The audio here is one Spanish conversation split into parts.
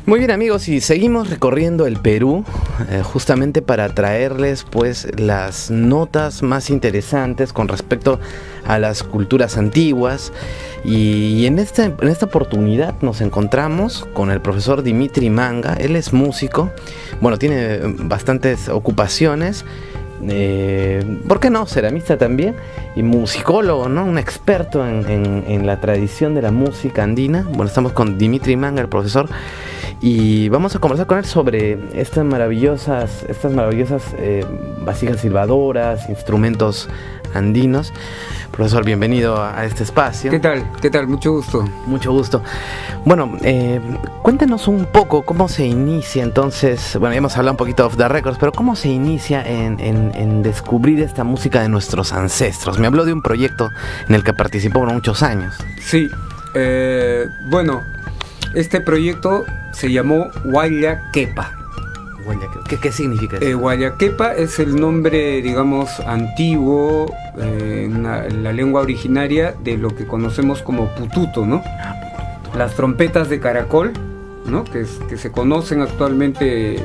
Muy bien, amigos, y seguimos recorriendo el Perú justamente para traerles pues las notas más interesantes con respecto a las culturas antiguas. Y en esta oportunidad nos encontramos con el profesor Dimitri Manga. Él es músico, bueno, tiene bastantes ocupaciones. ¿Por qué no? Ceramista también y musicólogo, ¿no? Un experto en la tradición de la música andina. Bueno, estamos con Dimitri Manga, el profesor, y vamos a conversar con él sobre estas maravillosas vasijas silbadoras, instrumentos andinos. Profesor, bienvenido a este espacio. ¿Qué tal? ¿Qué tal? Mucho gusto. Mucho gusto. Bueno, cuéntanos un poco cómo se inicia entonces, bueno, ya hemos hablado un poquito off the records, pero cómo se inicia en descubrir esta música de nuestros ancestros. Me habló de un proyecto en el que participó por muchos años. Sí, bueno, este proyecto se llamó Huayllaquepa. ¿Qué significa eso? Huayllaquepa es el nombre, digamos, antiguo en la lengua originaria de lo que conocemos como pututo, ¿no? Las trompetas de caracol, ¿no? Que se conocen actualmente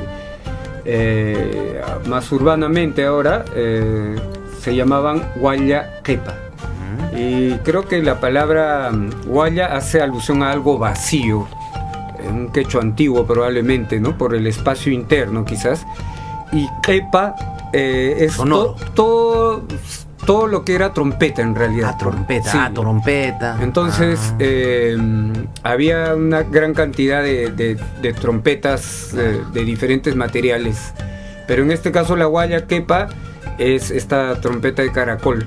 más urbanamente ahora, se llamaban Huayllaquepa. Y creo que la palabra huaya hace alusión a algo vacío, un quechua antiguo probablemente, ¿no? Por el espacio interno quizás. Y quepa es todo lo que era trompeta en realidad. Trompeta, sí. Trompeta. Entonces había una gran cantidad de trompetas de diferentes materiales, pero en este caso la huayllaquepa es esta trompeta de caracol.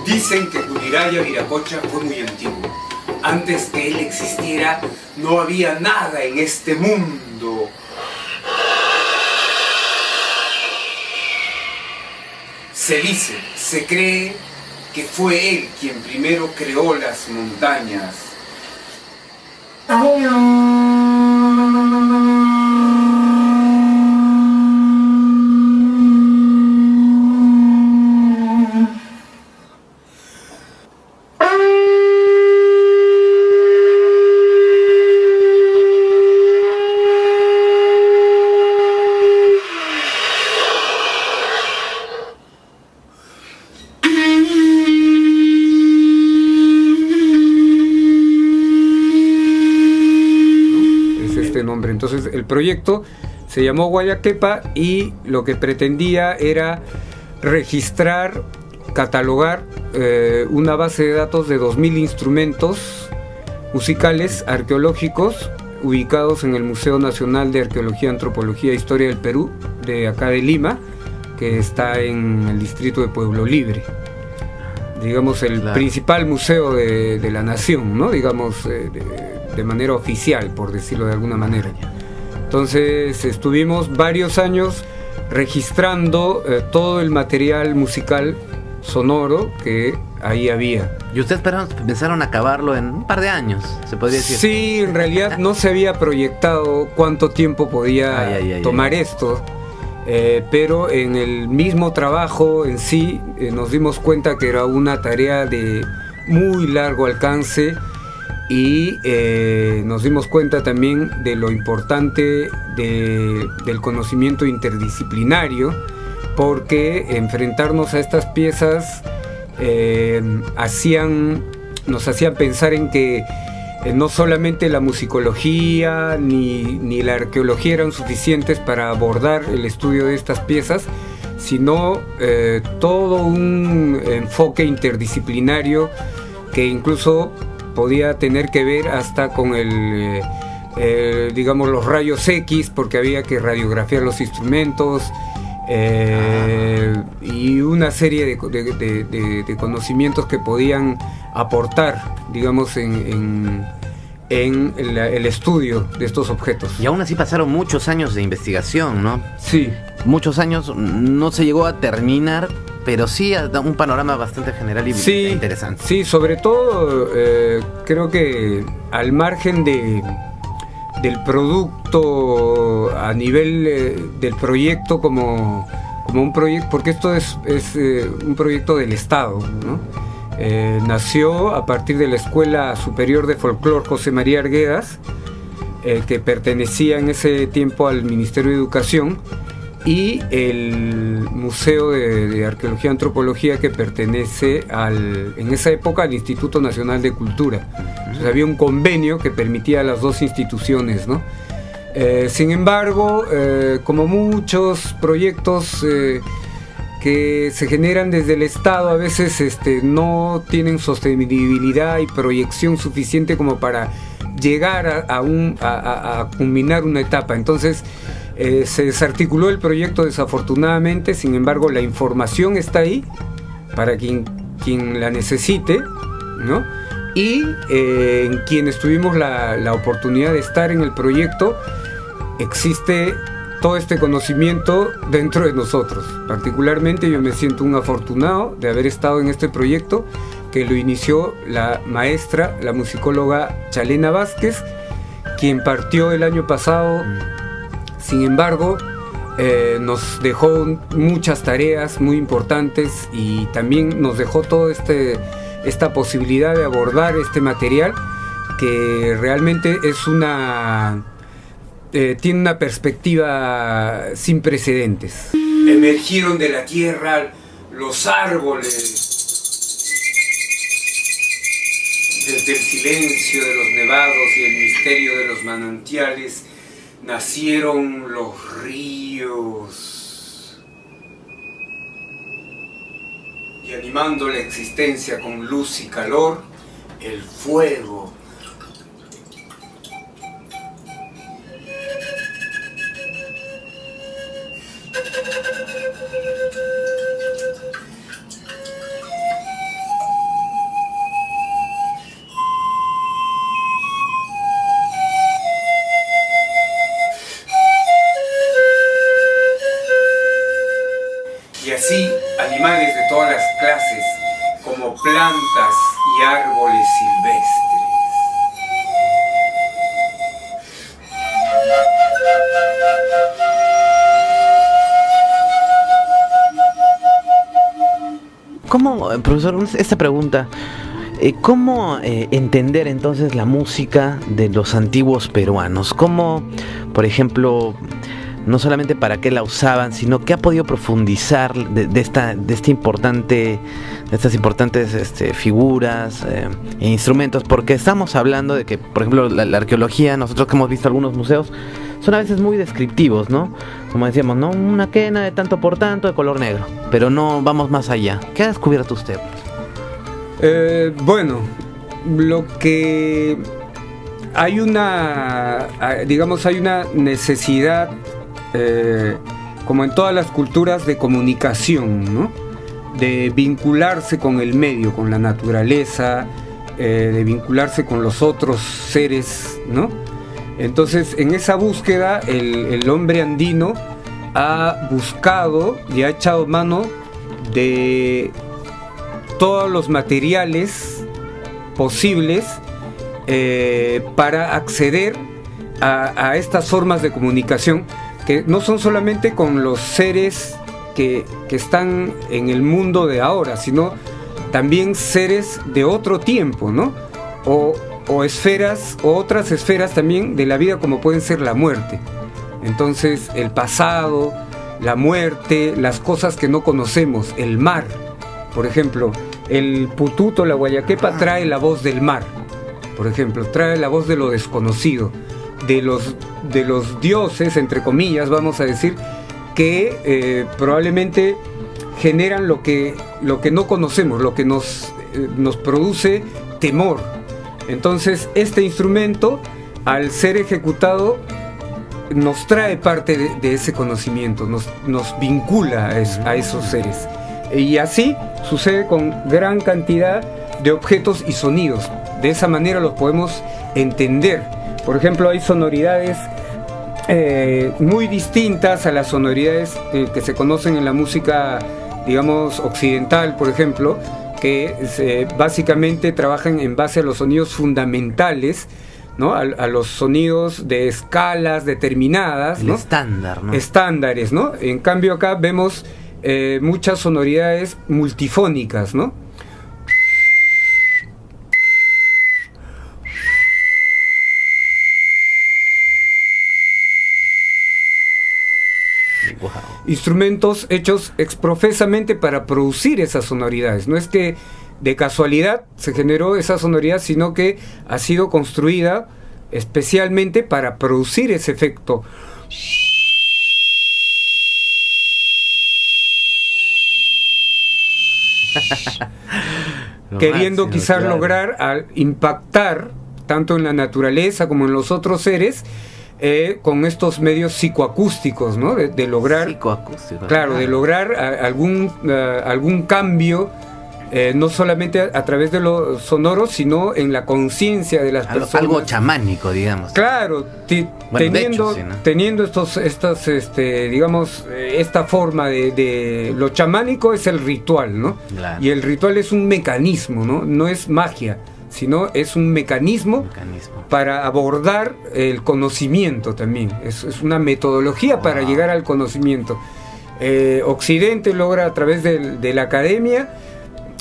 Dicen que Cuniraya Viracocha fue muy antiguo. Antes que él existiera, no había nada en este mundo. Se dice, se cree que fue él quien primero creó las montañas. Entonces el proyecto se llamó Huayllaquepa y lo que pretendía era registrar, catalogar una base de datos de 2000 instrumentos musicales arqueológicos ubicados en el Museo Nacional de Arqueología, Antropología e Historia del Perú, de acá de Lima, que está en el distrito de Pueblo Libre. Digamos el principal museo de la nación, ¿no? Digamos de manera oficial, por decirlo de alguna manera. Entonces estuvimos varios años registrando todo el material musical sonoro que ahí había. ¿Y ustedes pensaron acabarlo en un par de años, se podría decir? Sí, en realidad no se había proyectado cuánto tiempo podía tomar esto, pero en el mismo trabajo en sí nos dimos cuenta que era una tarea de muy largo alcance. Y nos dimos cuenta también de lo importante del conocimiento interdisciplinario, porque enfrentarnos a estas piezas nos hacían pensar en que no solamente la musicología ni la arqueología eran suficientes para abordar el estudio de estas piezas, sino todo un enfoque interdisciplinario que incluso podía tener que ver hasta con digamos los rayos X, porque había que radiografiar los instrumentos y una serie de conocimientos que podían aportar, digamos, en el estudio de estos objetos. Y aún así pasaron muchos años de investigación, ¿no? Sí. Muchos años, no se llegó a terminar, pero sí da un panorama bastante general y interesante. Sí, sobre todo creo que al margen del producto, a nivel del proyecto como como un proyecto, porque esto es un proyecto del Estado, ¿no? Nació a partir de la Escuela Superior de Folclor José María Arguedas, que pertenecía en ese tiempo al Ministerio de Educación, y el Museo de Arqueología y Antropología, que pertenece en esa época al Instituto Nacional de Cultura. Entonces, había un convenio que permitía a las dos instituciones, ¿no? Sin embargo, como muchos proyectos que se generan desde el Estado, a veces no tienen sostenibilidad y proyección suficiente como para llegar a culminar una etapa. Entonces se desarticuló el proyecto, desafortunadamente. Sin embargo, la información está ahí para quien la necesite, ¿no? Y en quienes tuvimos la oportunidad de estar en el proyecto, existe todo este conocimiento dentro de nosotros. Particularmente yo me siento un afortunado de haber estado en este proyecto, que lo inició la maestra, la musicóloga Chalena Vázquez, quien partió el año pasado. Sin embargo, nos dejó muchas tareas muy importantes, y también nos dejó toda esta posibilidad de abordar este material, que realmente es tiene una perspectiva sin precedentes. Emergieron de la tierra los árboles. Desde el silencio de los nevados y el misterio de los manantiales nacieron los ríos. Y animando la existencia con luz y calor, el fuego. Y así, animales de todas las clases, como plantas y árboles silvestres. ¿Cómo, profesor, esta pregunta, cómo entender entonces la música de los antiguos peruanos? ¿Cómo, por ejemplo, no solamente para qué la usaban, sino qué ha podido profundizar de estas importantes figuras e instrumentos? Porque estamos hablando de que, por ejemplo, la arqueología, nosotros que hemos visto algunos museos, son a veces muy descriptivos, ¿no? Como decíamos, ¿no? Una quena de tanto por tanto de color negro, pero no vamos más allá. ¿Qué ha descubierto usted? Bueno, lo que hay una necesidad, como en todas las culturas, de comunicación, ¿no? De vincularse con el medio, con la naturaleza, de vincularse con los otros seres, ¿no? Entonces, en esa búsqueda, el hombre andino ha buscado y ha echado mano de todos los materiales posibles para acceder a estas formas de comunicación, que no son solamente con los seres que están en el mundo de ahora, sino también seres de otro tiempo, ¿no? O esferas, o otras esferas también de la vida, como pueden ser la muerte. Entonces, el pasado, la muerte, las cosas que no conocemos, el mar. Por ejemplo, el pututo, la guayaquepa, trae la voz del mar. Por ejemplo, trae la voz de lo desconocido, de los dioses, entre comillas, vamos a decir, que probablemente generan lo que no conocemos, lo que nos produce temor. Entonces, este instrumento, al ser ejecutado, nos trae parte de ese conocimiento, nos vincula a esos seres. Y así sucede con gran cantidad de objetos y sonidos. De esa manera los podemos entender. Por ejemplo, hay sonoridades muy distintas a las sonoridades que se conocen en la música, digamos, occidental, por ejemplo, que básicamente trabajan en base a los sonidos fundamentales ¿no? A los sonidos de escalas determinadas, El ¿no? estándar, ¿no? Estándares, ¿no? En cambio acá vemos muchas sonoridades multifónicas, ¿no? Wow. Instrumentos hechos exprofesamente para producir esas sonoridades. No es que de casualidad se generó esa sonoridad, sino que ha sido construida especialmente para producir ese efecto. Queriendo quizás lograr al impactar tanto en la naturaleza como en los otros seres con estos medios psicoacústicos, ¿no? De lograr, psicoacústicos, claro, de lograr algún cambio, no solamente a través de lo sonoro, sino en la conciencia de las personas. Algo chamánico, digamos. Claro, teniendo, sí, ¿no? teniendo digamos, esta forma de lo chamánico es el ritual, ¿no? Claro. Y el ritual es un mecanismo, ¿no? No es magia, sino es un mecanismo para abordar el conocimiento también. Es una metodología para llegar al conocimiento. Occidente logra a través de la academia,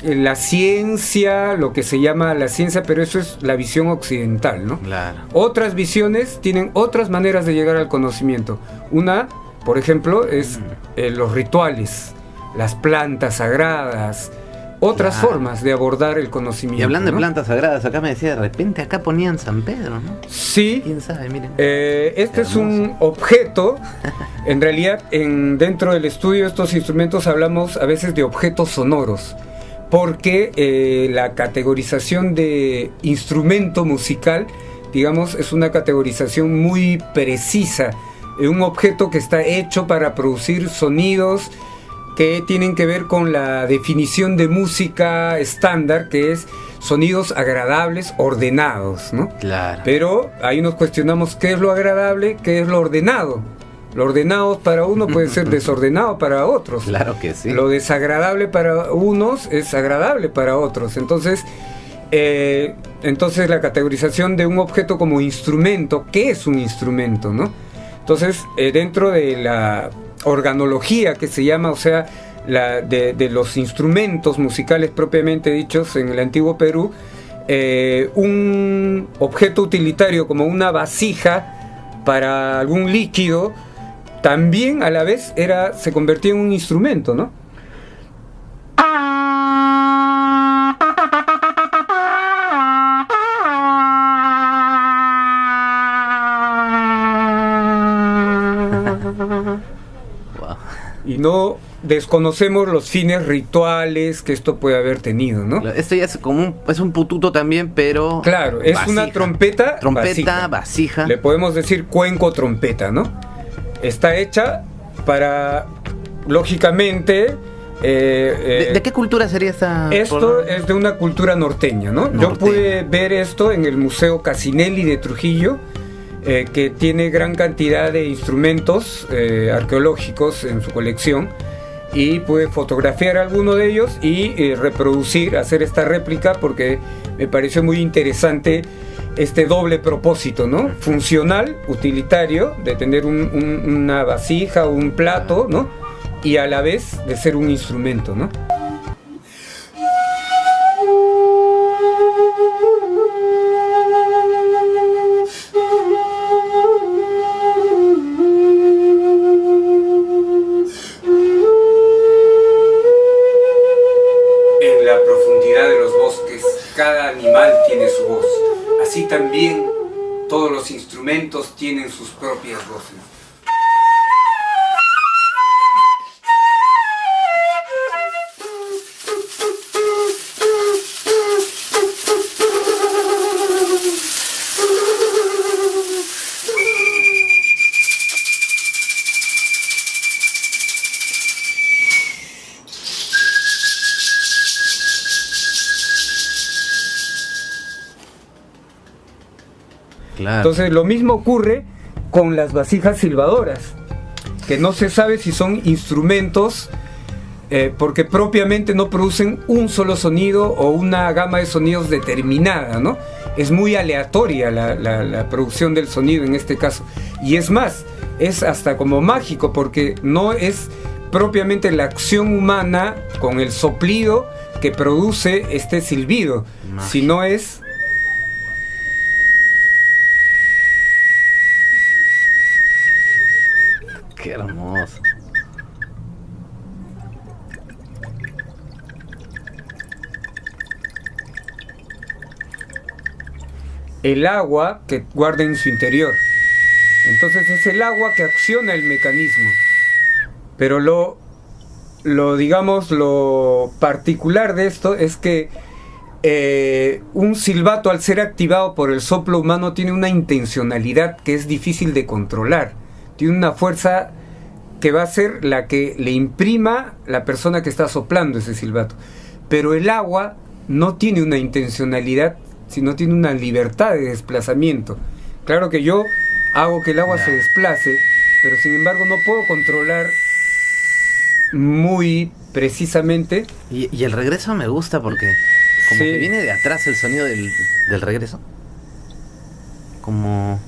la ciencia, lo que se llama la ciencia, pero eso es la visión occidental, ¿no? Claro. Otras visiones tienen otras maneras de llegar al conocimiento. Una, por ejemplo, es los rituales, las plantas sagradas, otras formas de abordar el conocimiento. Y hablando, ¿no?, de plantas sagradas, acá me decía, de repente acá ponían San Pedro, ¿no? Sí. ¿Quién sabe? Miren. Este es un objeto. En realidad, dentro del estudio de estos instrumentos hablamos a veces de objetos sonoros, porque la categorización de instrumento musical, digamos, es una categorización muy precisa. Un objeto que está hecho para producir sonidos que tienen que ver con la definición de música estándar, que es sonidos agradables, ordenados, ¿no? Claro. Pero ahí nos cuestionamos qué es lo agradable, qué es lo ordenado. Lo ordenado para uno puede ser desordenado para otros. Claro que sí. Lo desagradable para unos es agradable para otros. Entonces la categorización de un objeto como instrumento, ¿qué es un instrumento, no? Entonces, dentro de la organología que se llama, o sea, de los instrumentos musicales propiamente dichos en el antiguo Perú, un objeto utilitario como una vasija para algún líquido también a la vez se convertía en un instrumento, ¿no? Y no desconocemos los fines rituales que esto puede haber tenido, ¿no? Esto ya es como es un pututo también, pero... Claro, es vasija. Una trompeta vasija. Le podemos decir cuenco trompeta, ¿no? Está hecha para, lógicamente... ¿De qué cultura sería esta? Esto es de una cultura norteña, ¿no? Yo pude ver esto en el Museo Casinelli de Trujillo, que tiene gran cantidad de instrumentos arqueológicos en su colección, y pude fotografiar alguno de ellos y reproducir, hacer esta réplica, porque me pareció muy interesante este doble propósito, ¿no? Funcional, utilitario, de tener una vasija o un plato, ¿no? Y a la vez de ser un instrumento, ¿no? En la profundidad de los bosques, cada animal tiene su voz. Así también todos los instrumentos tienen sus propias voces. Claro. Entonces lo mismo ocurre con las vasijas silbadoras, que no se sabe si son instrumentos porque propiamente no producen un solo sonido o una gama de sonidos determinada, ¿no? Es muy aleatoria la producción del sonido en este caso. Y es más, es hasta como mágico, porque no es propiamente la acción humana con el soplido que produce este silbido, sino es... Qué hermoso. El agua que guarda en su interior. Entonces es el agua que acciona el mecanismo. Pero lo particular de esto es que un silbato, al ser activado por el soplo humano, tiene una intencionalidad que es difícil de controlar. Tiene una fuerza que va a ser la que le imprima la persona que está soplando ese silbato. Pero el agua no tiene una intencionalidad, sino tiene una libertad de desplazamiento. Claro que yo hago que el agua se desplace, pero sin embargo no puedo controlar muy precisamente. Y el regreso me gusta porque como que viene de atrás el sonido del regreso. Como...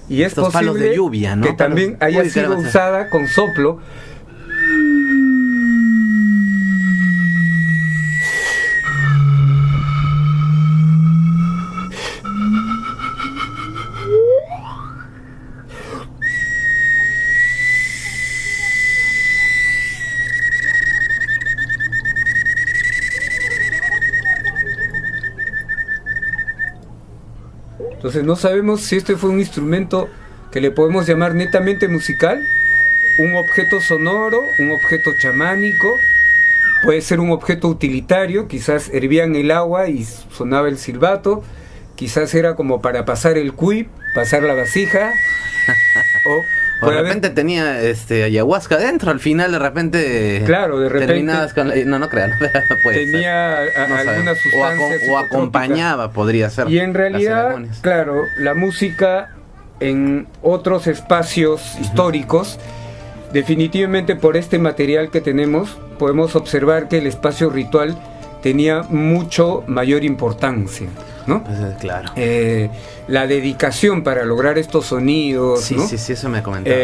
Y es estos palos de lluvia, ¿no? Que también haya sido usada con soplo. Entonces no sabemos si este fue un instrumento que le podemos llamar netamente musical, un objeto sonoro, un objeto chamánico, puede ser un objeto utilitario, quizás hervían el agua y sonaba el silbato, quizás era como para pasar el cuy, pasar la vasija, o de repente tenía ayahuasca dentro, al final de repente... Claro, de repente... Terminabas con no crean. Tenía alguna sustancia o acompañaba, podría ser. Y en realidad, claro, la música en otros espacios históricos, definitivamente por este material que tenemos, podemos observar que el espacio ritual tenía mucho mayor importancia, ¿no? Claro. La dedicación para lograr estos sonidos, sí, ¿no? Sí, eso me comentaba.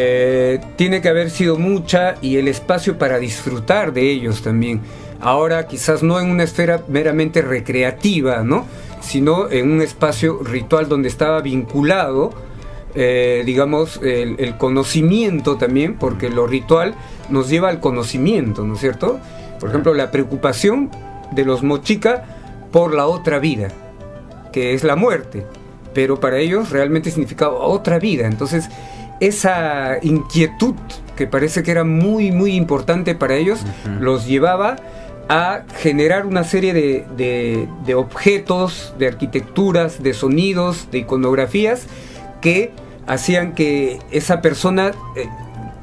Tiene que haber sido mucha, y el espacio para disfrutar de ellos también. Ahora quizás no en una esfera meramente recreativa, ¿no? Sino en un espacio ritual donde estaba vinculado, digamos, el conocimiento también, porque lo ritual nos lleva al conocimiento, ¿no es cierto? Por ejemplo, la preocupación de los mochica por la otra vida, que es la muerte, pero para ellos realmente significaba otra vida. Entonces esa inquietud, que parece que era muy muy importante para ellos, los llevaba a generar una serie de objetos, de arquitecturas, de sonidos, de iconografías que hacían que esa persona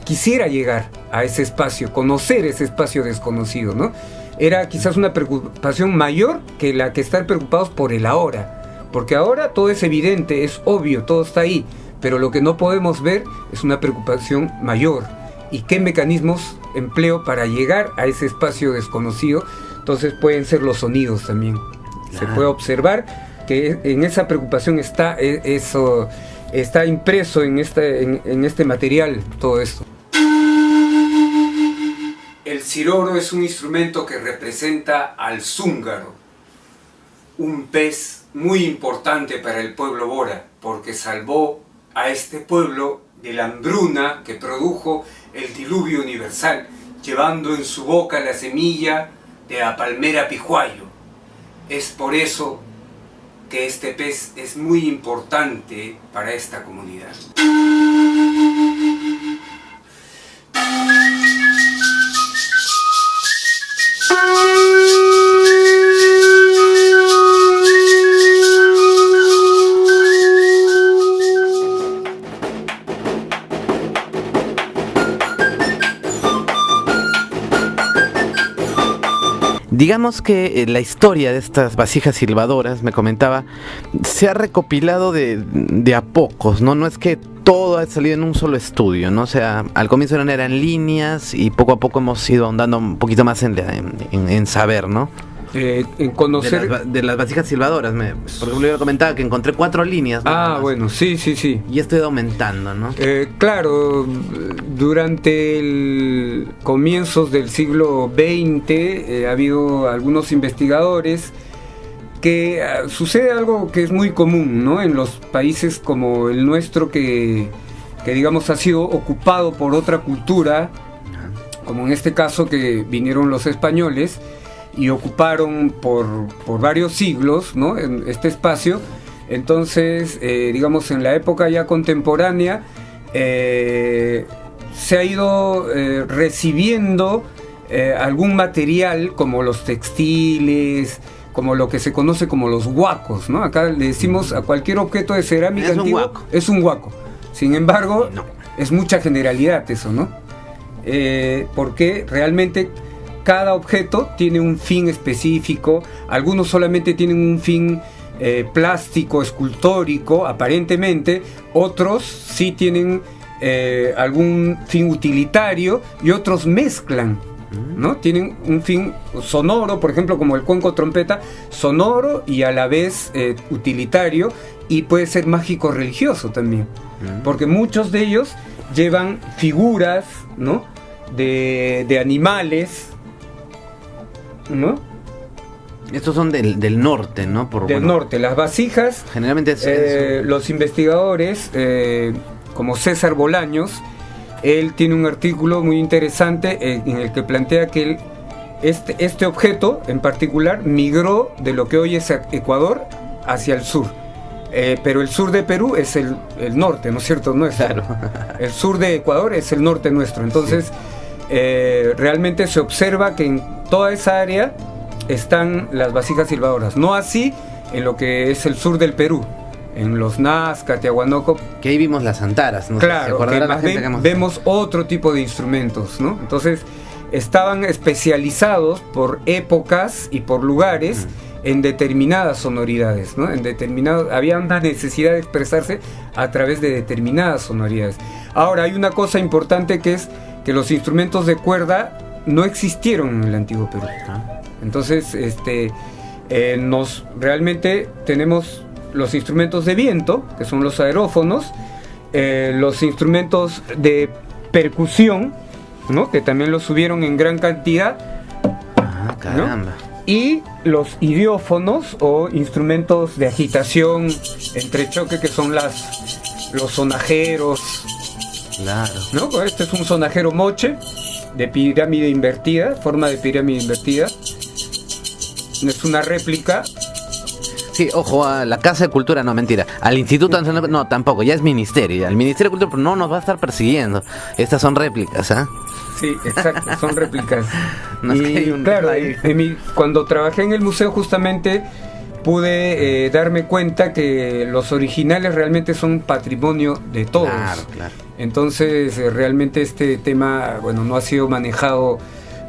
quisiera llegar a ese espacio, conocer ese espacio desconocido, ¿no? Era quizás una preocupación mayor que la que estar preocupados por el ahora, porque ahora todo es evidente, es obvio, todo está ahí, pero lo que no podemos ver es una preocupación mayor. ¿Y qué mecanismos empleo para llegar a ese espacio desconocido? Entonces pueden ser los sonidos también. Se puede observar que en esa preocupación está eso, está impreso en este material, todo esto. El ciroro es un instrumento que representa al zúngaro, un pez muy importante para el pueblo bora, porque salvó a este pueblo de la hambruna que produjo el diluvio universal, llevando en su boca la semilla de la palmera pijuayo. Es por eso que este pez es muy importante para esta comunidad. Digamos que la historia de estas vasijas silbadoras, me comentaba, se ha recopilado de a pocos, ¿no? No es que todo ha salido en un solo estudio, ¿no? O sea, al comienzo eran líneas y poco a poco hemos ido ahondando un poquito más en saber, ¿no? En conocer... De las vasijas silbadoras, por ejemplo, yo comentaba que encontré 4 líneas. Bueno, sí. Y esto ha ido aumentando, ¿no? Claro, durante el comienzos del siglo XX ha habido algunos investigadores que sucede algo que es muy común, ¿no? En los países como el nuestro que digamos ha sido ocupado por otra cultura, como en este caso que vinieron los españoles y ocuparon por varios siglos, ¿no? En este espacio. Entonces, digamos, en la época ya contemporánea se ha ido recibiendo algún material como los textiles, como lo que se conoce como los huacos, ¿no? Acá le decimos a cualquier objeto de cerámica antiguo, es un huaco. Sin embargo, es mucha generalidad eso, ¿no? Porque realmente cada objeto tiene un fin específico, algunos solamente tienen un fin plástico, escultórico, aparentemente, otros sí tienen algún fin utilitario y otros mezclan, ¿no? Tienen un fin sonoro, por ejemplo, como el cuenco trompeta, sonoro y a la vez utilitario, y puede ser mágico religioso también, porque muchos de ellos llevan figuras, ¿no? de animales, ¿no? Estos son del norte, ¿no? Norte. Las vasijas, generalmente los investigadores, como César Bolaños, él tiene un artículo muy interesante en el que plantea que este objeto en particular migró de lo que hoy es Ecuador hacia el sur. Pero el sur de Perú es el norte, ¿no es cierto? No es claro. El sur de Ecuador es el norte nuestro. Entonces, realmente se observa que en toda esa área están las vasijas silbadoras. No así en lo que es el sur del Perú, en los Nazca, Tiahuanaco. Que ahí vimos las antaras, ¿no? Claro, que más vemos otro tipo de instrumentos, ¿no? Entonces, estaban especializados por épocas y por lugares en determinadas sonoridades, ¿no? Había una necesidad de expresarse a través de determinadas sonoridades. Ahora, hay una cosa importante que es que los instrumentos de cuerda no existieron en el antiguo Perú. Entonces, realmente tenemos los instrumentos de viento, que son los aerófonos, los instrumentos de percusión, ¿no? Que también los subieron en gran cantidad. Caramba. ¿No? Y los idiófonos o instrumentos de agitación entre choque, que son los sonajeros. Claro. ¿No? Este es un sonajero moche de pirámide invertida, forma de pirámide invertida. Es una réplica. Sí, ojo, a la Casa de Cultura, no, mentira. Al Instituto Nacional, no, tampoco, ya es ministerio. Al Ministerio de Cultura no nos va a estar persiguiendo. Estas son réplicas, ¿ah? Sí, exacto, son réplicas. No, es que hay un claro, cuando trabajé en el museo justamente pude darme cuenta que los originales realmente son patrimonio de todos. Claro. Entonces, realmente este tema, bueno, no ha sido manejado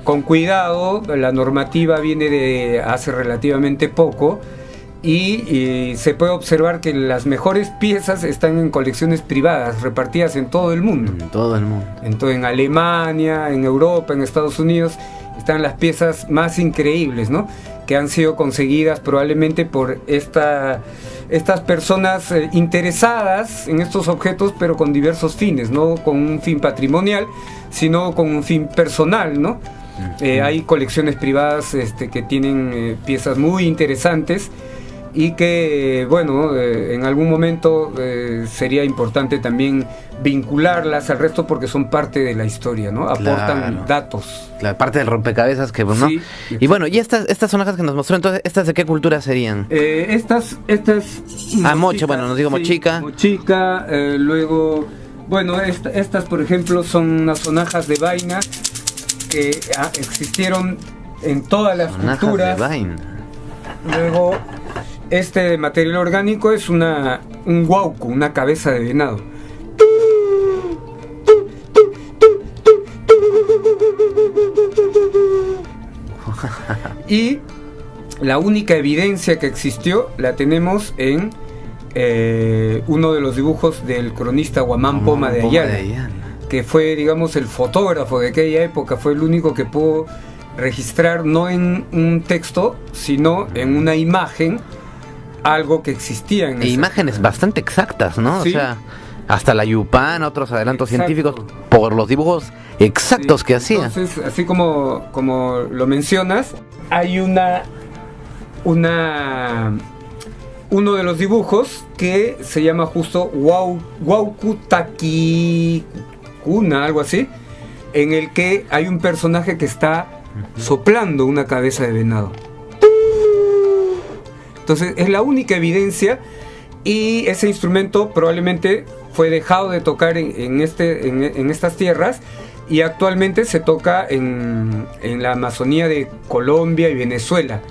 con cuidado. La normativa viene de hace relativamente poco y se puede observar que las mejores piezas están en colecciones privadas repartidas en todo el mundo. En todo el mundo. Entonces, en Alemania, en Europa, en Estados Unidos están las piezas más increíbles, ¿no? Que han sido conseguidas probablemente por estas personas interesadas en estos objetos, pero con diversos fines, no con un fin patrimonial, sino con un fin personal, ¿no? Hay colecciones privadas que tienen piezas muy interesantes y que, bueno, en algún momento sería importante también vincularlas al resto porque son parte de la historia, ¿no? Aportan datos. La parte del rompecabezas que, ¿no? Sí, y bueno, ¿y estas sonajas que nos mostró, entonces, estas de qué cultura serían? Estas moche, bueno, nos digo mochica. Mochica, luego, bueno, estas por ejemplo son unas sonajas de vaina que existieron en todas las culturas. De vaina. Luego, este material orgánico es un huauco, una cabeza de venado. Y la única evidencia que existió la tenemos en uno de los dibujos del cronista Guamán Poma de Ayala, que fue, digamos, el fotógrafo de aquella época, fue el único que pudo registrar, no en un texto, sino en una imagen, algo que existía en imágenes bastante exactas, ¿no? Sí. O sea, hasta la Yupan, otros adelantos Exacto. científicos, por los dibujos exactos Sí. que hacía. Entonces, así como lo mencionas, hay uno de los dibujos que se llama justo Waukutakikuna, algo así, en el que hay un personaje que está soplando una cabeza de venado. Entonces es la única evidencia, y ese instrumento probablemente fue dejado de tocar en estas tierras, y actualmente se toca en la Amazonía de Colombia y Venezuela.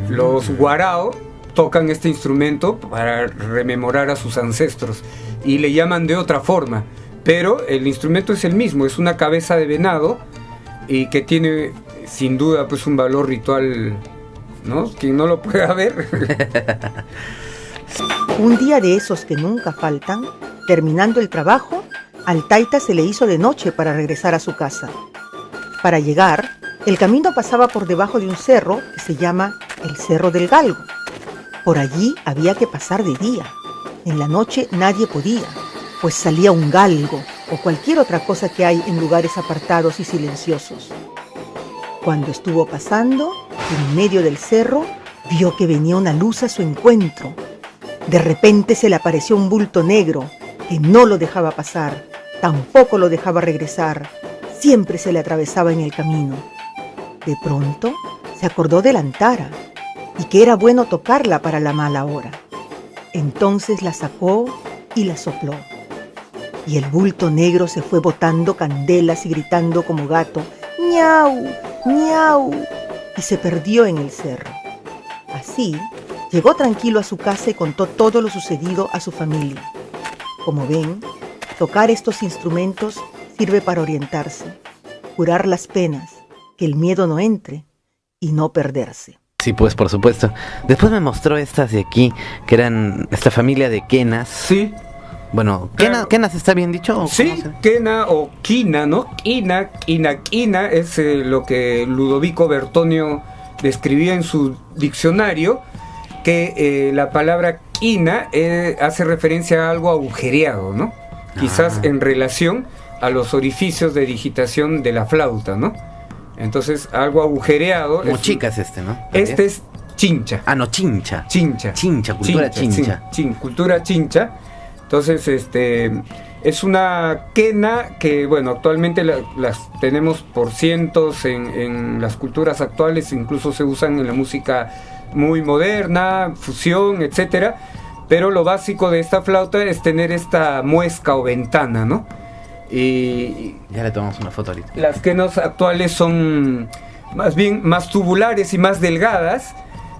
Los guarao tocan este instrumento para rememorar a sus ancestros y le llaman de otra forma, pero el instrumento es el mismo, es una cabeza de venado, y que tiene sin duda pues un valor ritual, ¿no? Quien no lo pueda ver. Un día de esos que nunca faltan, terminando el trabajo, al taita se le hizo de noche para regresar a su casa. Para llegar, el camino pasaba por debajo de un cerro que se llama el Cerro del Galgo. Por allí había que pasar de día. En la noche nadie podía, pues salía un galgo o cualquier otra cosa que hay en lugares apartados y silenciosos. Cuando estuvo pasando, en medio del cerro, vio que venía una luz a su encuentro. De repente se le apareció un bulto negro que no lo dejaba pasar, tampoco lo dejaba regresar, siempre se le atravesaba en el camino. De pronto se acordó de la antara y que era bueno tocarla para la mala hora. Entonces la sacó y la sopló. Y el bulto negro se fue botando candelas y gritando como gato, ¡miau! ¡Miau! Y se perdió en el cerro. Así, llegó tranquilo a su casa y contó todo lo sucedido a su familia. Como ven, tocar estos instrumentos sirve para orientarse, curar las penas, que el miedo no entre y no perderse. Sí, pues por supuesto. Después me mostró estas de aquí, que eran esta familia de quenas. Sí. Bueno, Claro. ¿quenas está bien dicho? ¿O Sí, cómo se...? quena o quina, ¿no? Quina es lo que Ludovico Bertonio describía en su diccionario, que la palabra quina hace referencia a algo agujereado, ¿no? Quizás en relación a los orificios de digitación de la flauta, ¿no? Entonces, algo agujereado. Como chicas ¿no? Este es chincha. Ah, no, chincha. Chincha. Chincha, cultura chincha. Cultura chincha. Entonces, es una quena que, bueno, actualmente las tenemos por cientos en las culturas actuales, incluso se usan en la música muy moderna, fusión, etcétera. Pero lo básico de esta flauta es tener esta muesca o ventana, ¿no? Y Ya le tomamos una foto ahorita. las quenas actuales son más bien más tubulares y más delgadas,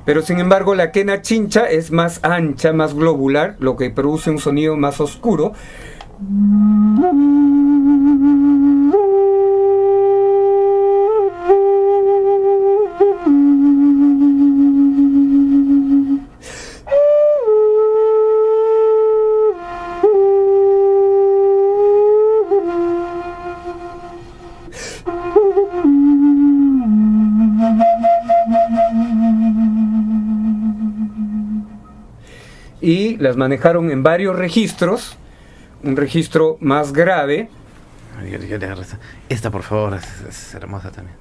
pero sin embargo la quena chincha es más ancha, más globular, lo que produce un sonido más oscuro. Y las manejaron en varios registros, un registro más grave. Yo le agarro esta, por favor, es hermosa también.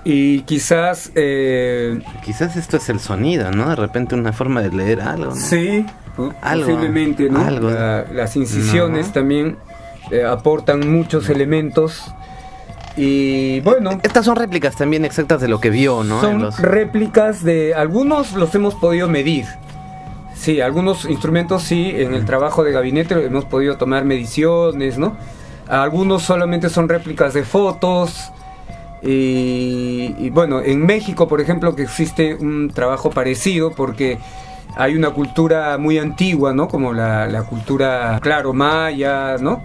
Y quizás... Quizás esto es el sonido, ¿no? De repente una forma de leer algo, ¿no? sí, Algo, posiblemente, ¿no? algo. Las incisiones No. también aportan muchos elementos Y bueno, estas son réplicas también exactas de lo que vio, ¿no? Son réplicas de algunos, los hemos podido medir. Sí, algunos instrumentos sí, en el trabajo de gabinete hemos podido tomar mediciones, ¿no? Algunos solamente son réplicas de fotos. Y bueno, en México, por ejemplo, que existe un trabajo parecido porque hay una cultura muy antigua, ¿no? Como la cultura, claro, maya, ¿no?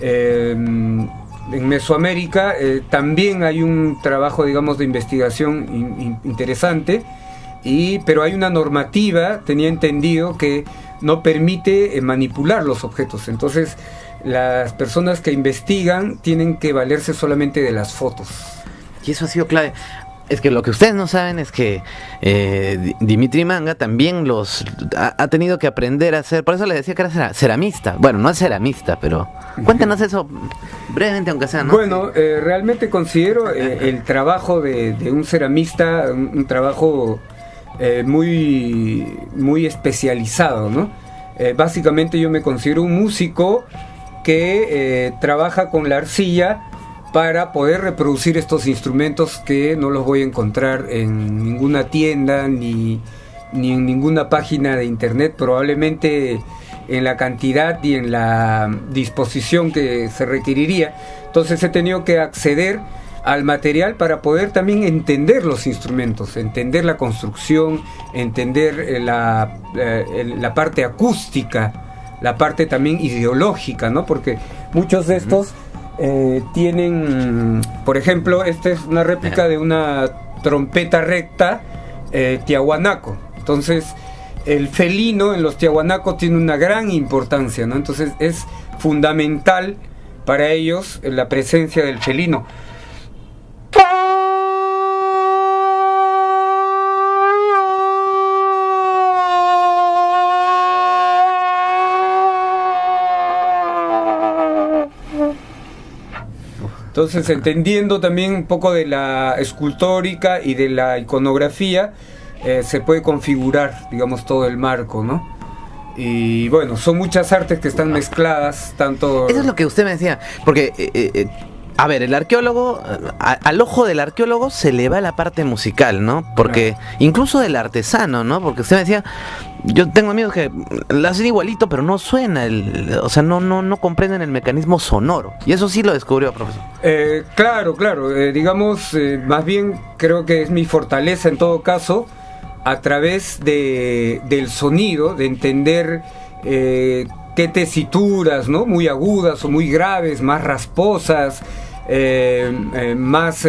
En Mesoamérica también hay un trabajo, digamos, de investigación interesante, pero hay una normativa, tenía entendido, que no permite manipular los objetos. Entonces, las personas que investigan tienen que valerse solamente de las fotos. Y eso ha sido clave. Es que lo que ustedes no saben es que Dimitri Manga también ha tenido que aprender a hacer. Por eso le decía que era ceramista. Bueno, no es ceramista, pero cuéntanos eso brevemente, aunque sea, ¿no? Bueno, realmente considero el trabajo de un ceramista un trabajo muy, muy especializado, ¿no? Básicamente yo me considero un músico que trabaja con la arcilla para poder reproducir estos instrumentos que no los voy a encontrar en ninguna tienda ni en ninguna página de internet, probablemente en la cantidad y en la disposición que se requeriría. Entonces he tenido que acceder al material para poder también entender los instrumentos, entender la construcción, entender la parte acústica, la parte también ideológica, ¿no? Porque muchos de estos tienen, por ejemplo, esta es una réplica de una trompeta recta tiahuanaco. Entonces, el felino en los tiahuanacos tiene una gran importancia, ¿no? Entonces, es fundamental para ellos la presencia del felino. Entonces, entendiendo también un poco de la escultórica y de la iconografía, se puede configurar, digamos, todo el marco, ¿no? Y bueno, son muchas artes que están mezcladas, tanto... Eso es lo que usted me decía, porque... a ver, el arqueólogo, al ojo del arqueólogo se le va la parte musical, ¿no? Porque incluso del artesano, ¿no? Porque usted me decía, yo tengo amigos que lo hacen igualito, pero no suena, o sea, no comprenden el mecanismo sonoro. Y eso sí lo descubrió, profesor. Claro, digamos, más bien creo que es mi fortaleza en todo caso, a través del sonido, de entender qué tesituras, ¿no? Muy agudas o muy graves, más rasposas, más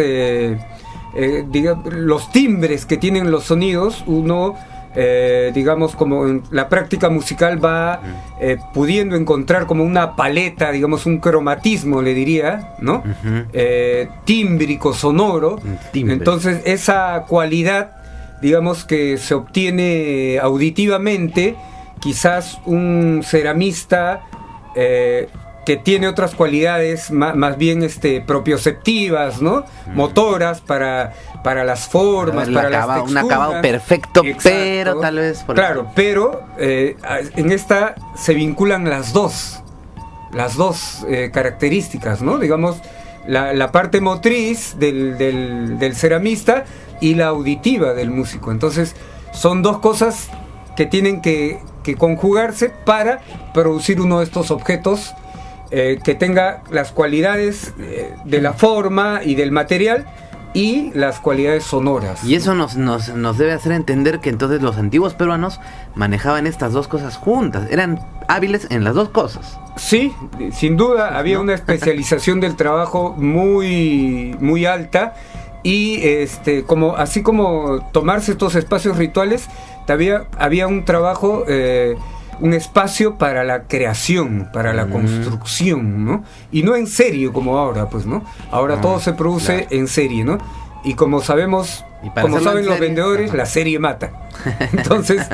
los timbres que tienen los sonidos, uno digamos, como en la práctica musical va pudiendo encontrar como una paleta, digamos, un cromatismo, le diría, ¿no? Tímbrico, sonoro. Entonces esa cualidad, digamos, que se obtiene auditivamente, quizás un ceramista que tiene otras cualidades más bien propioceptivas, ¿no? Motoras para las formas, para las texturas. Un acabado perfecto. Exacto. Pero tal vez... Claro, pero en esta se vinculan las dos características, ¿no? Digamos, la parte motriz del ceramista y la auditiva del músico. Entonces, son dos cosas que tienen que conjugarse para producir uno de estos objetos que tenga las cualidades de la forma y del material y las cualidades sonoras. Y eso nos debe hacer entender que entonces los antiguos peruanos manejaban estas dos cosas juntas, eran hábiles en las dos cosas. Sí, sin duda, había una especialización del trabajo muy, muy alta. Y así como tomarse estos espacios rituales, había un trabajo, un espacio para la creación, para la construcción, ¿no? Y no en serie como ahora, pues, ¿no? Ahora todo se produce en serie, ¿no? Y como sabemos, como saben los vendedores, la serie mata. Entonces,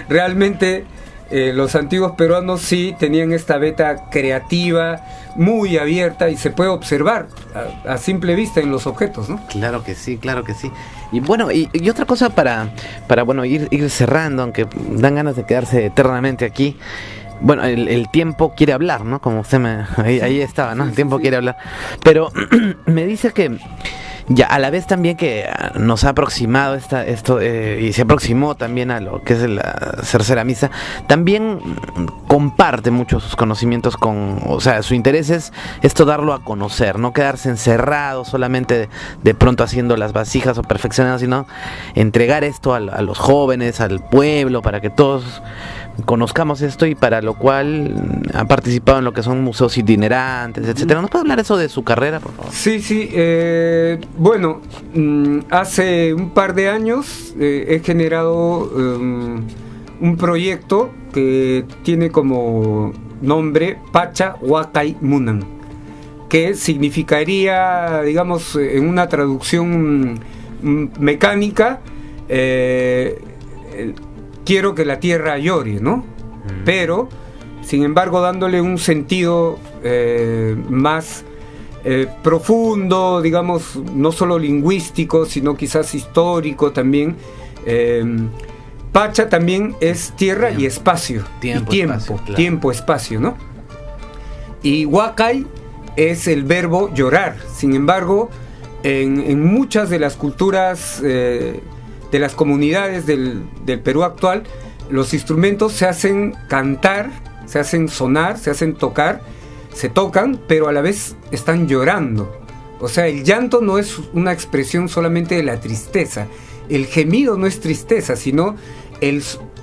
realmente los antiguos peruanos sí tenían esta veta creativa muy abierta y se puede observar a simple vista en los objetos, ¿no? Claro que sí, claro que sí. Y bueno, y otra cosa para bueno, ir cerrando, aunque dan ganas de quedarse eternamente aquí. bueno, el tiempo quiere hablar, ¿no? Como usted ahí estaba, ¿no? El tiempo quiere hablar. Pero me dice que ya a la vez también que nos ha aproximado esto y se aproximó también a lo que es la tercera misa, también comparte mucho sus conocimientos o sea, su interés es esto, darlo a conocer, no quedarse encerrado solamente de pronto haciendo las vasijas o perfeccionando, sino entregar esto a los jóvenes, al pueblo, para que todos conozcamos esto, y para lo cual ha participado en lo que son museos itinerantes, etcétera. ¿Nos puede hablar eso de su carrera, por favor? Sí. Bueno, hace un par de años he generado un proyecto que tiene como nombre Pacha Huacay Munan, que significaría, digamos, en una traducción mecánica, quiero que la tierra llore, ¿no? Pero, sin embargo, dándole un sentido más profundo, digamos, no solo lingüístico, sino quizás histórico también. Pacha también es tierra y espacio. Tiempo, espacio, ¿no? Y Huacay es el verbo llorar. Sin embargo, en muchas de las culturas de las comunidades del Perú actual, los instrumentos se hacen cantar, se hacen sonar, se hacen tocar, se tocan, pero a la vez están llorando. O sea, el llanto no es una expresión solamente de la tristeza. El gemido no es tristeza, sino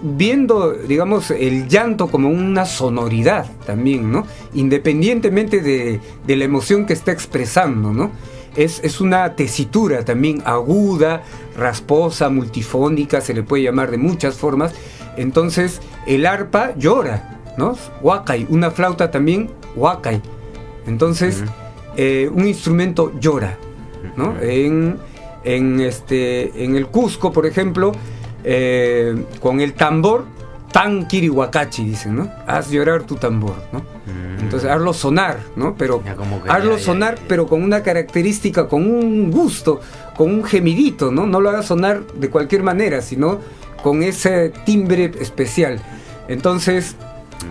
viendo, digamos, el llanto como una sonoridad también, ¿no? Independientemente de la emoción que está expresando, ¿no? Es una tesitura también aguda, rasposa, multifónica, se le puede llamar de muchas formas. Entonces, el arpa llora, ¿no? Huacay, una flauta también, huacay. Entonces, un instrumento llora, ¿no? En el Cusco, por ejemplo, con el tambor, tan kirihuacachi, dicen, ¿no? Haz llorar tu tambor, ¿no? Entonces, hazlo sonar, ¿no? Pero hazlo sonar, pero con una característica, con un gusto, con un gemidito, ¿no? No lo hagas sonar de cualquier manera, sino con ese timbre especial. Entonces,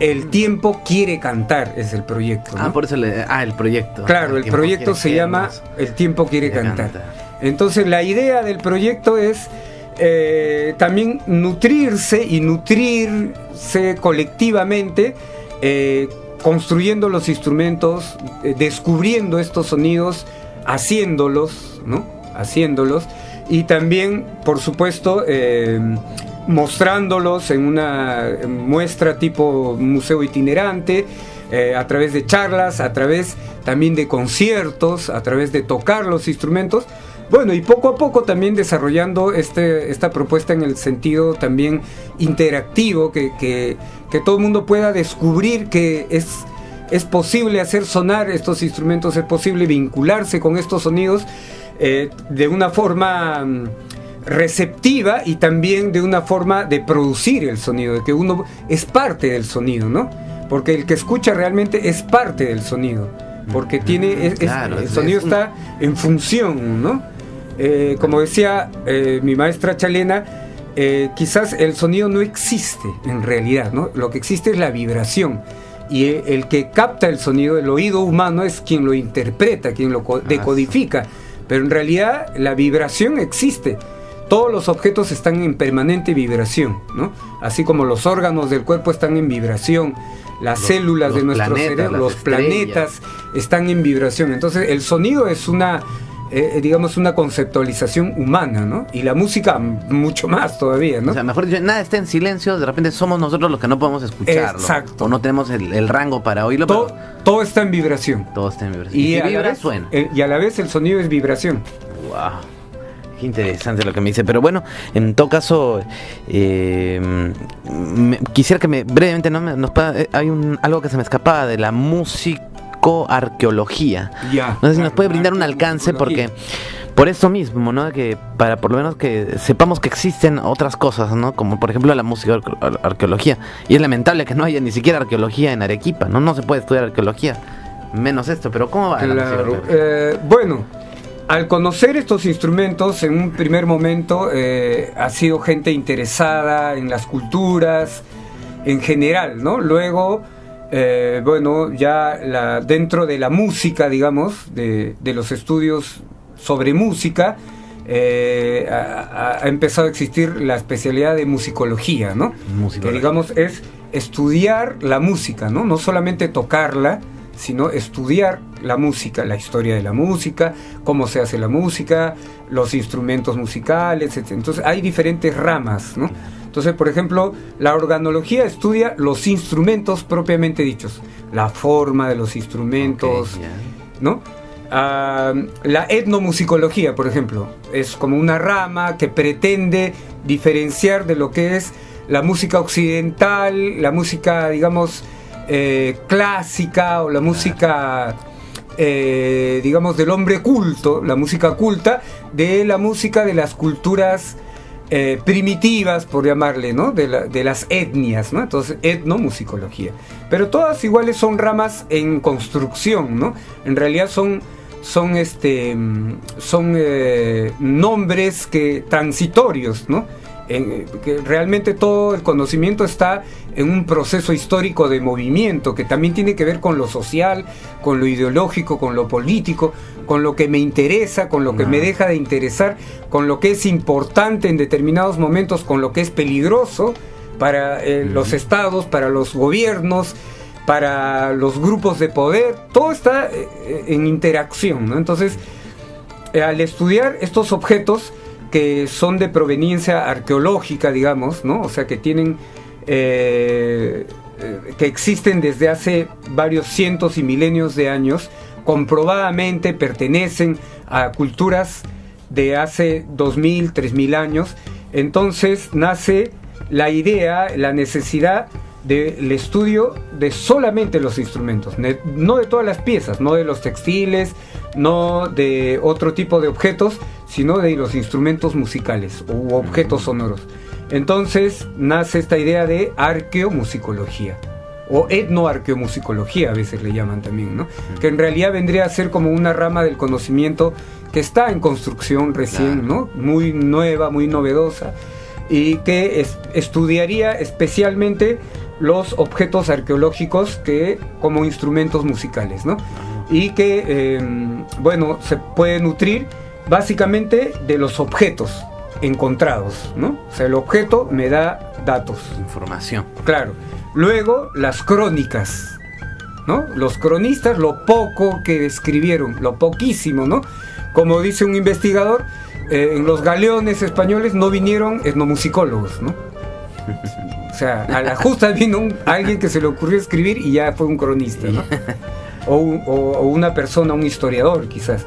el tiempo quiere cantar es el proyecto, ¿no? Por eso el proyecto. Claro, el proyecto se llama El tiempo quiere cantar. Entonces, la idea del proyecto es también nutrirse colectivamente, construyendo los instrumentos, descubriendo estos sonidos, haciéndolos, ¿no? Y también, por supuesto, mostrándolos en una muestra tipo museo itinerante, a través de charlas, a través también de conciertos, a través de tocar los instrumentos. Bueno, y poco a poco también desarrollando esta propuesta en el sentido también interactivo, que todo el mundo pueda descubrir que es posible hacer sonar estos instrumentos, es posible vincularse con estos sonidos de una forma receptiva, y también de una forma de producir el sonido, de que uno es parte del sonido, ¿no? Porque el que escucha realmente es parte del sonido, porque el sonido está en función, ¿no? Como decía mi maestra Chalena, quizás el sonido no existe en realidad, ¿no? Lo que existe es la vibración, y el que capta el sonido, el oído humano, es quien lo interpreta, quien lo decodifica, pero en realidad la vibración existe. Todos los objetos están en permanente vibración, ¿no? Así como los órganos del cuerpo están en vibración, las células de nuestro cerebro, los planetas están en vibración. Entonces el sonido es una conceptualización humana, ¿no? Y la música mucho más todavía, ¿no? O sea, mejor dicho, nada está en silencio, de repente somos nosotros los que no podemos escucharlo. Exacto. O no tenemos el rango para oírlo. Todo está en vibración. Todo está en vibración. Y si vibra, suena. Y a la vez el sonido es vibración. Wow. Qué interesante lo que me dice. Pero bueno, en todo caso, quisiera que brevemente nos pueda, hay algo que se me escapaba de la musicoarqueología. No sé si nos puede brindar un alcance, porque por eso mismo, ¿no? Que para por lo menos que sepamos que existen otras cosas, ¿no? Como por ejemplo la musicoarqueología. Y es lamentable que no haya ni siquiera arqueología en Arequipa, ¿no? No se puede estudiar arqueología, menos esto. Pero ¿cómo va? Claro. Bueno, al conocer estos instrumentos, en un primer momento ha sido gente interesada en las culturas, en general, ¿no? Luego, bueno, ya dentro de la música, digamos, de los estudios sobre música, ha empezado a existir la especialidad de musicología, ¿no? Que, digamos, es estudiar la música, ¿no? No solamente tocarla, sino estudiar la música, la historia de la música, cómo se hace la música, los instrumentos musicales, etc. Entonces hay diferentes ramas, ¿no? Entonces, por ejemplo, la organología estudia los instrumentos propiamente dichos, la forma de los instrumentos, ¿no? La etnomusicología, por ejemplo, es como una rama que pretende diferenciar de lo que es la música occidental, la música, digamos, clásica, o la música, digamos, del hombre culto, la música culta, de la música de las culturas primitivas, por llamarle, ¿no? De las etnias, ¿no? Entonces, etnomusicología. Pero todas iguales son ramas en construcción, ¿no? En realidad son nombres transitorios, ¿no? Que realmente todo el conocimiento está en un proceso histórico de movimiento que también tiene que ver con lo social, con lo ideológico, con lo político, con lo que me interesa, con lo que me deja de interesar, con lo que es importante en determinados momentos, con lo que es peligroso para los estados, para los gobiernos, para los grupos de poder. Todo está en interacción, ¿no? Entonces, al estudiar estos objetos que son de proveniencia arqueológica, digamos, ¿no? O sea, que tienen que existen desde hace varios cientos y milenios de años, comprobadamente pertenecen a culturas de hace 2000, 3000 años. Entonces nace la idea, la necesidad del estudio de solamente los instrumentos, no de todas las piezas, no de los textiles, no de otro tipo de objetos, sino de los instrumentos musicales u objetos sonoros. Entonces nace esta idea de arqueomusicología o etnoarqueomusicología, a veces le llaman también, ¿no? Que en realidad vendría a ser como una rama del conocimiento que está en construcción recién, ¿no? Muy nueva, muy novedosa, y que estudiaría especialmente los objetos arqueológicos como instrumentos musicales, ¿no? Y que, bueno, se puede nutrir básicamente de los objetos encontrados, ¿no? O sea, el objeto me da datos. Información. Claro. Luego, las crónicas, ¿no? Los cronistas, lo poco que escribieron, lo poquísimo, ¿no? Como dice un investigador, en los galeones españoles no vinieron etnomusicólogos, ¿no? O sea, a la justa vino alguien que se le ocurrió escribir y ya fue un cronista, ¿no? O una persona, un historiador, quizás.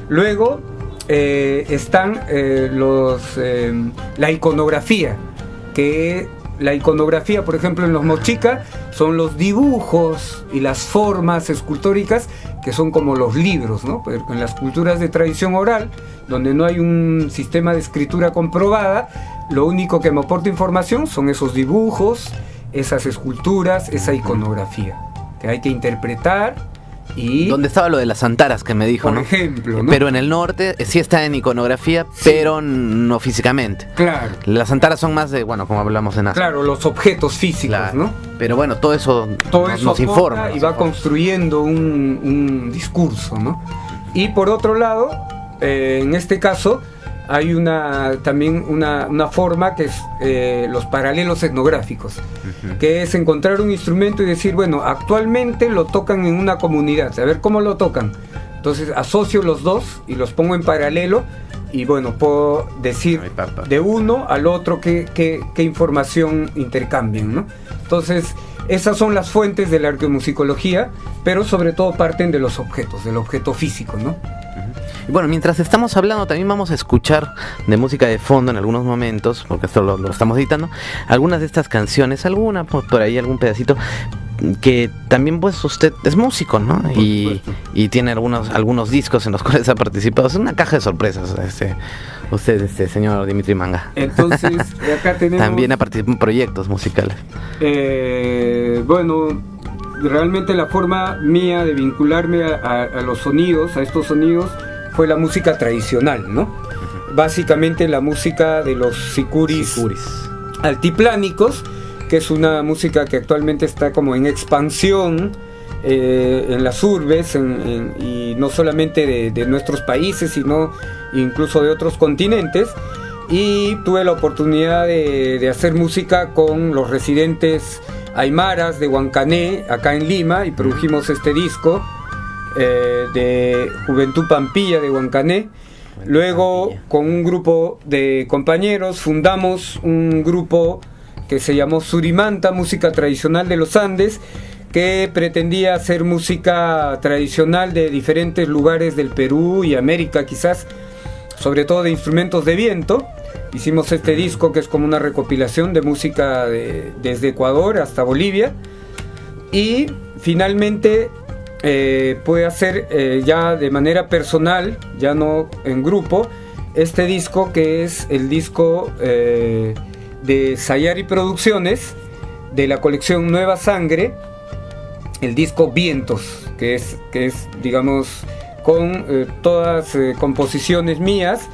Luego están la iconografía, que la iconografía, por ejemplo, en los mochica, son los dibujos y las formas escultóricas que son como los libros, ¿no? Pero en las culturas de tradición oral, donde no hay un sistema de escritura comprobada, lo único que me aporta información son esos dibujos, esas esculturas, esa iconografía, que hay que interpretar. Y donde estaba lo de las antaras que me dijo, por ¿no? ejemplo, ¿no? Pero en el norte sí está en iconografía, sí, pero no físicamente. Claro. Las antaras son más de, bueno, como hablamos en Asia. Claro, los objetos físicos, claro, ¿no? Pero bueno, todo eso nos informa. Y va construyendo un discurso, ¿no? Y por otro lado, en este caso, hay también una forma que es los paralelos etnográficos, que es encontrar un instrumento y decir, bueno, actualmente lo tocan en una comunidad, a ver cómo lo tocan. Entonces asocio los dos y los pongo en paralelo y bueno, puedo decir de uno al otro qué información intercambian, ¿no? Entonces, esas son las fuentes de la arqueomusicología, pero sobre todo parten de los objetos, del objeto físico, ¿no? Y bueno, mientras estamos hablando, también vamos a escuchar de música de fondo en algunos momentos, porque esto lo estamos editando, algunas de estas canciones, alguna por ahí, algún pedacito, que también pues usted es músico, ¿no? Y tiene algunos discos en los cuales ha participado. Es una caja de sorpresas, usted, señor Dimitri Manga. Entonces, acá tenemos... También ha participado en proyectos musicales. Bueno, realmente la forma mía de vincularme a los sonidos, a estos sonidos, fue la música tradicional, ¿no? Básicamente la música de los sicuris altiplánicos, que es una música que actualmente está como en expansión en las urbes, y no solamente de nuestros países, sino incluso de otros continentes. Y tuve la oportunidad de hacer música con los residentes aymaras de Huancané, acá en Lima, y produjimos este disco de Juventud Pampilla de Huancané. Luego, con un grupo de compañeros, fundamos un grupo que se llamó Surimanta, Música Tradicional de los Andes, que pretendía hacer música tradicional de diferentes lugares del Perú y América, quizás, sobre todo de instrumentos de viento. Hicimos este disco que es como una recopilación de música desde Ecuador hasta Bolivia. Y finalmente pude hacer ya de manera personal, ya no en grupo, este disco que es el disco de Sayari Producciones, de la colección Nueva Sangre, el disco Vientos, que es digamos, con todas composiciones mías,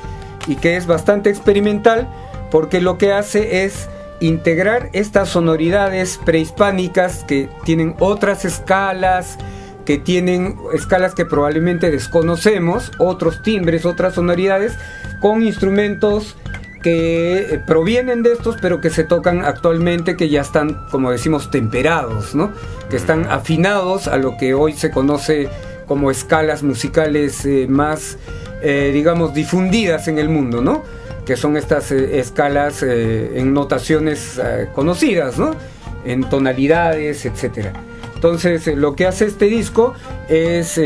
y que es bastante experimental, porque lo que hace es integrar estas sonoridades prehispánicas que tienen otras escalas, que tienen escalas que probablemente desconocemos, otros timbres, otras sonoridades, con instrumentos que provienen de estos, pero que se tocan actualmente, que ya están, como decimos, temperados, ¿no? Que están afinados a lo que hoy se conoce como escalas musicales más, digamos, difundidas en el mundo, ¿no? Que son estas escalas en notaciones conocidas, ¿no? En tonalidades, etcétera. Entonces, lo que hace este disco es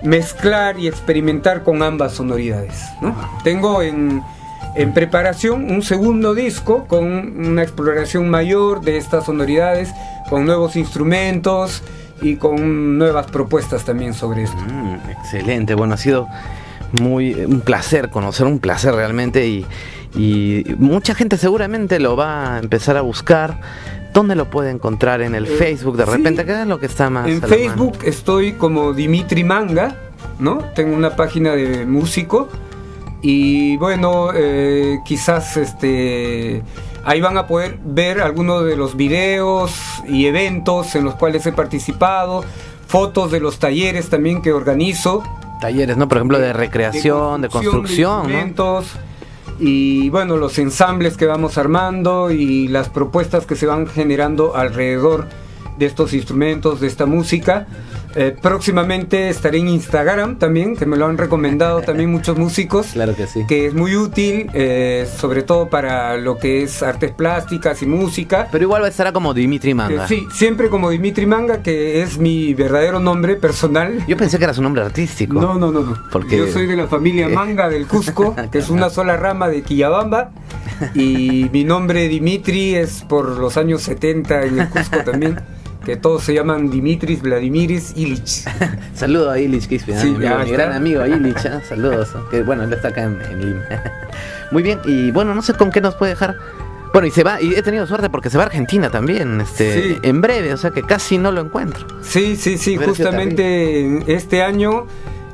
mezclar y experimentar con ambas sonoridades, ¿no? Tengo en preparación un segundo disco con una exploración mayor de estas sonoridades, con nuevos instrumentos y con nuevas propuestas también sobre esto. Excelente, bueno, ha sido un placer conocer, un placer realmente, y mucha gente seguramente lo va a empezar a buscar. ¿Dónde lo puede encontrar? ¿En el Facebook de repente? Sí, ¿Qué es lo que está más en Facebook estoy como Dimitri Manga, ¿no? Tengo una página de músico. Y bueno, quizás ahí van a poder ver algunos de los videos y eventos en los cuales he participado, fotos de los talleres también que organizo. Talleres, ¿no? Por ejemplo, de recreación, de construcción, ¿no? Y bueno, los ensambles que vamos armando y las propuestas que se van generando alrededor de estos instrumentos, de esta música. Próximamente estaré en Instagram también, que me lo han recomendado también muchos músicos. Claro que sí. Que es muy útil, sobre todo para lo que es artes plásticas y música. Pero igual estará como Dimitri Manga. Sí, siempre como Dimitri Manga, que es mi verdadero nombre personal. Yo pensé que era su nombre artístico. No. Porque yo soy de la familia Manga del Cusco, que es una sola rama de Quillabamba. Y mi nombre Dimitri es por los años 70 en el Cusco también, que todos se llaman Dimitris Vladimiris Ilich. Saludo a Ilich Quispe, sí, mi gran amigo Ilich, saludos, que bueno, él está acá en Lima. Muy bien, y bueno, no sé con qué nos puede dejar. Bueno, y se va, y he tenido suerte porque se va a Argentina también, sí, en breve, o sea que casi no lo encuentro. Sí, justamente este año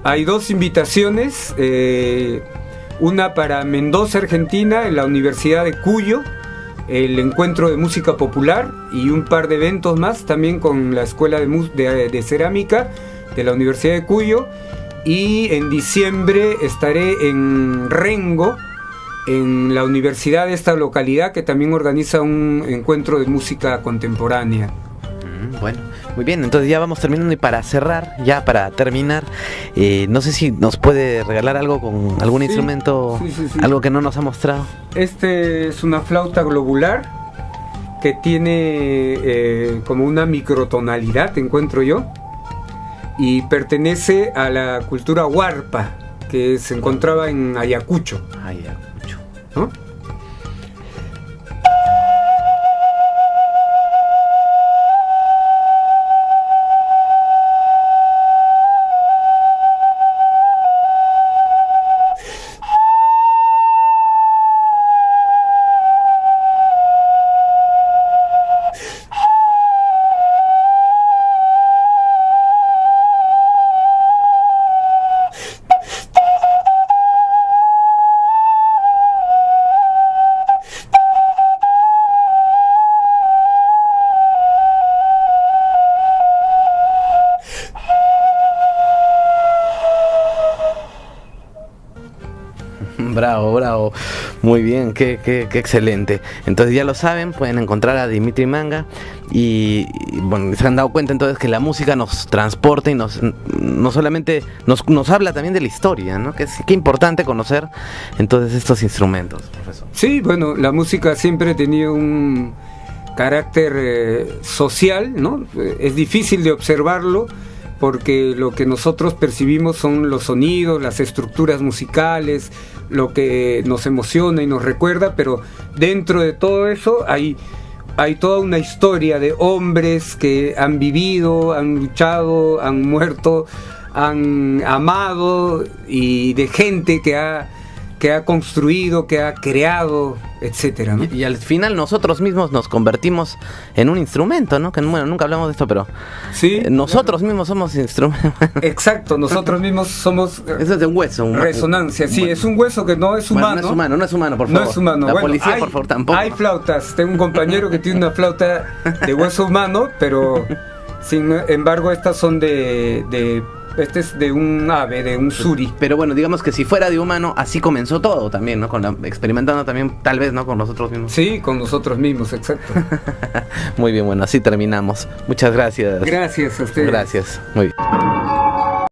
hay dos invitaciones, una para Mendoza, Argentina, en la Universidad de Cuyo, el encuentro de música popular, y un par de eventos más también con la Escuela de Cerámica de la Universidad de Cuyo. Y en diciembre estaré en Rengo, en la universidad de esta localidad, que también organiza un encuentro de música contemporánea. Bueno, muy bien, entonces ya vamos terminando, y para cerrar, ya para terminar, no sé si nos puede regalar algo con algún instrumento, sí. Algo que no nos ha mostrado. Este es una flauta globular que tiene como una microtonalidad, encuentro yo, y pertenece a la cultura huarpa, que se encontraba en Ayacucho. ¿No? Bravo, bravo. Muy bien, qué excelente. Entonces ya lo saben, pueden encontrar a Dimitri Manga y bueno, se han dado cuenta entonces que la música nos transporta y no solamente nos habla también de la historia, ¿no? Que es qué importante conocer entonces estos instrumentos, profesor. Sí, bueno, la música siempre ha tenido un carácter social, ¿no? Es difícil de observarlo porque lo que nosotros percibimos son los sonidos, las estructuras musicales, lo que nos emociona y nos recuerda, pero dentro de todo eso hay toda una historia de hombres que han vivido, han luchado, han muerto, han amado, y de gente que ha construido, que ha creado, etcétera, ¿no? Y al final nosotros mismos nos convertimos en un instrumento, ¿no? Que bueno, nunca hablamos de esto, pero sí, nosotros mismos somos instrumentos. Exacto, nosotros mismos somos. Eso es de un hueso. Resonancia, sí, bueno. Es un hueso que no es humano. Bueno, no es humano, por favor. No es humano. La bueno, policía, por favor, tampoco. Hay flautas. Tengo un compañero que tiene una flauta de hueso humano, pero sin embargo estas son este es de un ave, de un suri. Pero bueno, digamos que si fuera de humano, así comenzó todo también, ¿no? Experimentando también, tal vez, ¿no? Con nosotros mismos. Sí, con nosotros mismos, exacto. Muy bien, bueno, así terminamos. Muchas gracias. Gracias a ustedes. Gracias, muy bien.